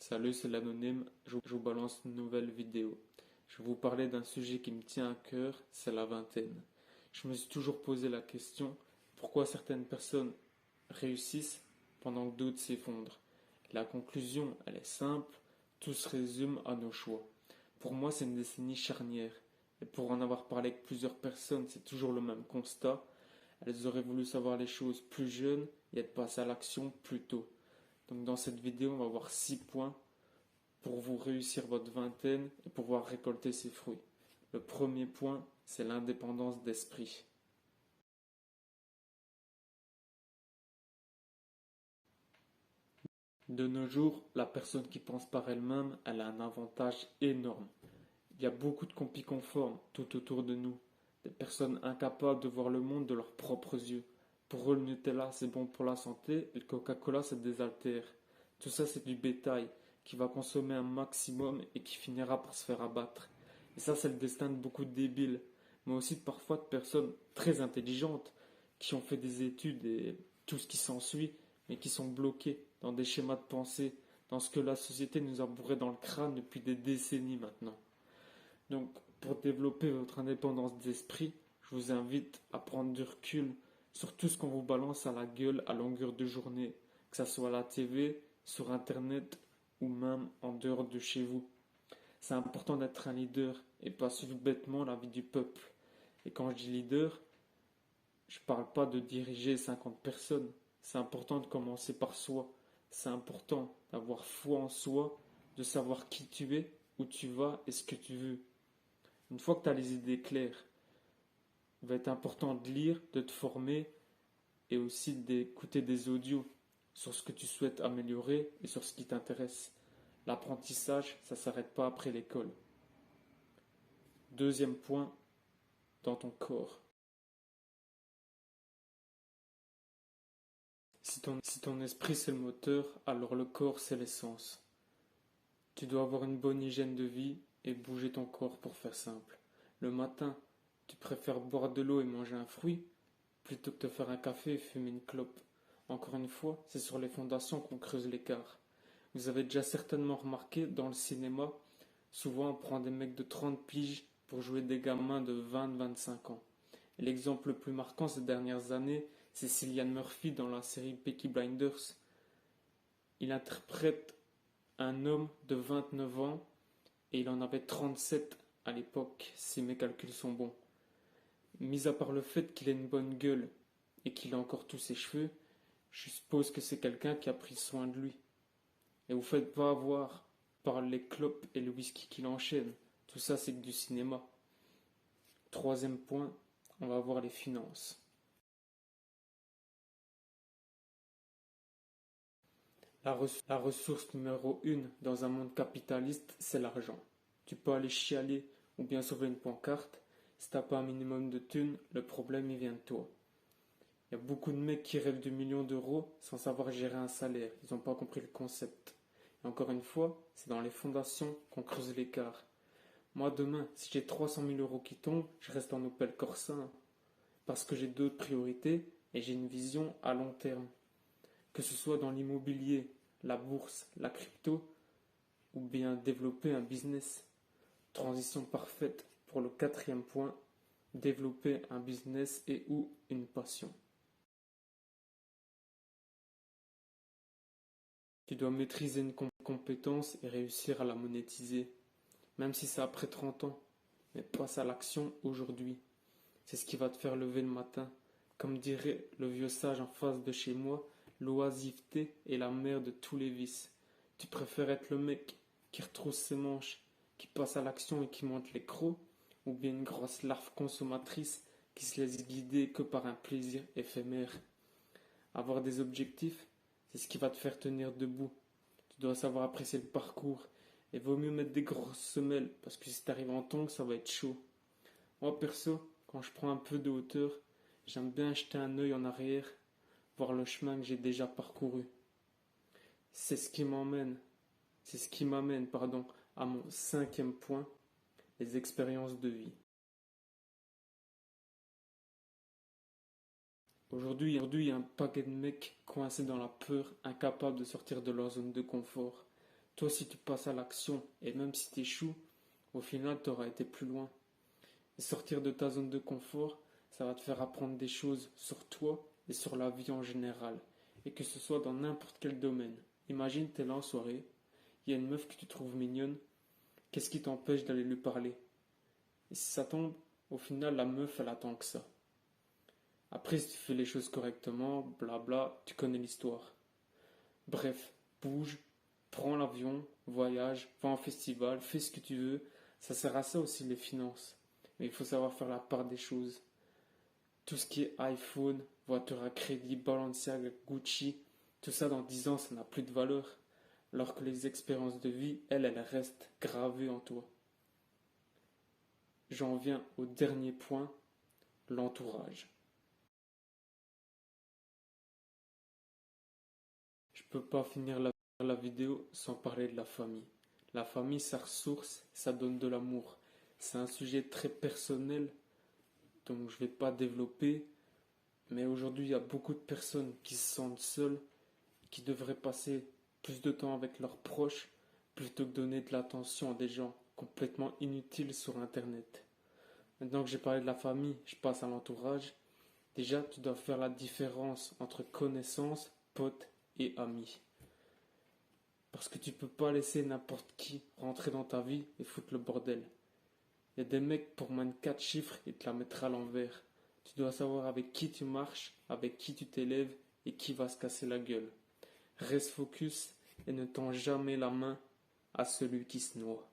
Salut, c'est l'anonyme, je vous balance une nouvelle vidéo. Je vais vous parler d'un sujet qui me tient à cœur, c'est la vingtaine. Je me suis toujours posé la question, pourquoi certaines personnes réussissent pendant que d'autres s'effondrent. La conclusion, elle est simple, tout se résume à nos choix. Pour moi, c'est une décennie charnière. Et pour en avoir parlé avec plusieurs personnes, c'est toujours le même constat. Elles auraient voulu savoir les choses plus jeunes et être passées à l'action plus tôt. Donc dans cette vidéo, on va voir 6 points pour vous réussir votre vingtaine et pouvoir récolter ses fruits. Le premier point, c'est l'indépendance d'esprit. De nos jours, la personne qui pense par elle-même, elle a un avantage énorme. Il y a beaucoup de copies conformes tout autour de nous. Des personnes incapables de voir le monde de leurs propres yeux. Pour eux, le Nutella, c'est bon pour la santé et le Coca-Cola, c'est désaltère. Tout ça, c'est du bétail qui va consommer un maximum et qui finira par se faire abattre. Et ça, c'est le destin de beaucoup de débiles, mais aussi parfois de personnes très intelligentes qui ont fait des études et tout ce qui s'ensuit, mais qui sont bloquées dans des schémas de pensée, dans ce que la société nous a bourré dans le crâne depuis des décennies maintenant. Donc, pour développer votre indépendance d'esprit, je vous invite à prendre du recul sur tout ce qu'on vous balance à la gueule à longueur de journée, que ce soit à la TV, sur Internet ou même en dehors de chez vous. C'est important d'être un leader et pas suivre bêtement la vie du peuple. Et quand je dis leader, je ne parle pas de diriger 50 personnes. C'est important de commencer par soi. C'est important d'avoir foi en soi, de savoir qui tu es, où tu vas et ce que tu veux. Une fois que tu as les idées claires, il va être important de lire, de te former et aussi d'écouter des audios sur ce que tu souhaites améliorer et sur ce qui t'intéresse. L'apprentissage, ça ne s'arrête pas après l'école. Deuxième point, dans ton corps. Si ton esprit c'est le moteur, alors le corps c'est l'essence. Tu dois avoir une bonne hygiène de vie et bouger ton corps pour faire simple. Le matin, tu préfères boire de l'eau et manger un fruit plutôt que de faire un café et fumer une clope. Encore une fois, c'est sur les fondations qu'on creuse l'écart. Vous avez déjà certainement remarqué, dans le cinéma, souvent on prend des mecs de 30 piges pour jouer des gamins de 20-25 ans. Et l'exemple le plus marquant ces dernières années, c'est Cillian Murphy dans la série Peaky Blinders. Il interprète un homme de 29 ans et il en avait 37 à l'époque, si mes calculs sont bons. Mis à part le fait qu'il ait une bonne gueule et qu'il a encore tous ses cheveux, je suppose que c'est quelqu'un qui a pris soin de lui. Et vous faites pas avoir par les clopes et le whisky qu'il enchaîne. Tout ça, c'est que du cinéma. Troisième point, on va voir les finances. La ressource numéro 1 dans un monde capitaliste, c'est l'argent. Tu peux aller chialer ou bien sauver une pancarte. Si t'as pas un minimum de thunes, le problème il vient de toi. Il y a beaucoup de mecs qui rêvent de millions d'euros sans savoir gérer un salaire. Ils n'ont pas compris le concept. Et encore une fois, c'est dans les fondations qu'on creuse l'écart. Moi, demain, si j'ai 300 000 euros qui tombent, je reste en Opel Corsa, hein, parce que j'ai d'autres priorités et j'ai une vision à long terme. Que ce soit dans l'immobilier, la bourse, la crypto, ou bien développer un business. Transition parfaite pour le quatrième point, développer un business et ou une passion. Tu dois maîtriser une compétence et réussir à la monétiser, même si c'est après 30 ans. Mais passe à l'action aujourd'hui. C'est ce qui va te faire lever le matin. Comme dirait le vieux sage en face de chez moi, l'oisiveté est la mère de tous les vices. Tu préfères être le mec qui retrousse ses manches, qui passe à l'action et qui monte les crocs, ou bien une grosse larve consommatrice qui se laisse guider que par un plaisir éphémère. Avoir des objectifs, c'est ce qui va te faire tenir debout. Tu dois savoir apprécier le parcours. Et vaut mieux mettre des grosses semelles, parce que si t'arrives en tongs, ça va être chaud. Moi, perso, quand je prends un peu de hauteur, j'aime bien jeter un œil en arrière, voir le chemin que j'ai déjà parcouru. C'est ce qui m'amène, à mon cinquième point, les expériences de vie. Aujourd'hui, il y a un paquet de mecs coincés dans la peur, incapables de sortir de leur zone de confort. Toi, si tu passes à l'action, et même si tu échoues, au final, tu auras été plus loin. Et sortir de ta zone de confort, ça va te faire apprendre des choses sur toi et sur la vie en général. Et que ce soit dans n'importe quel domaine. Imagine, t'es là en soirée, il y a une meuf que tu trouves mignonne, qu'est-ce qui t'empêche d'aller lui parler? Et si ça tombe, au final, la meuf, elle attend que ça. Après, si tu fais les choses correctement, blabla, tu connais l'histoire. Bref, bouge, prends l'avion, voyage, va en festival, fais ce que tu veux. Ça sert à ça aussi les finances. Mais il faut savoir faire la part des choses. Tout ce qui est iPhone, voiture à crédit, Balenciaga, Gucci, tout ça dans 10 ans, ça n'a plus de valeur. Alors que les expériences de vie, elles restent gravées en toi. J'en viens au dernier point, l'entourage. Je peux pas finir la vidéo sans parler de la famille. La famille, ça ressource, ça donne de l'amour. C'est un sujet très personnel, donc je vais pas développer. Mais aujourd'hui, il y a beaucoup de personnes qui se sentent seules, qui devraient passer plus de temps avec leurs proches, plutôt que donner de l'attention à des gens complètement inutiles sur Internet. Maintenant que j'ai parlé de la famille, je passe à l'entourage. Déjà, tu dois faire la différence entre connaissances, potes et amis. Parce que tu peux pas laisser n'importe qui rentrer dans ta vie et foutre le bordel. Il y a des mecs pour moins de 4 chiffres et te la mettre à l'envers. Tu dois savoir avec qui tu marches, avec qui tu t'élèves et qui va se casser la gueule. Reste focus et ne tends jamais la main à celui qui se noie.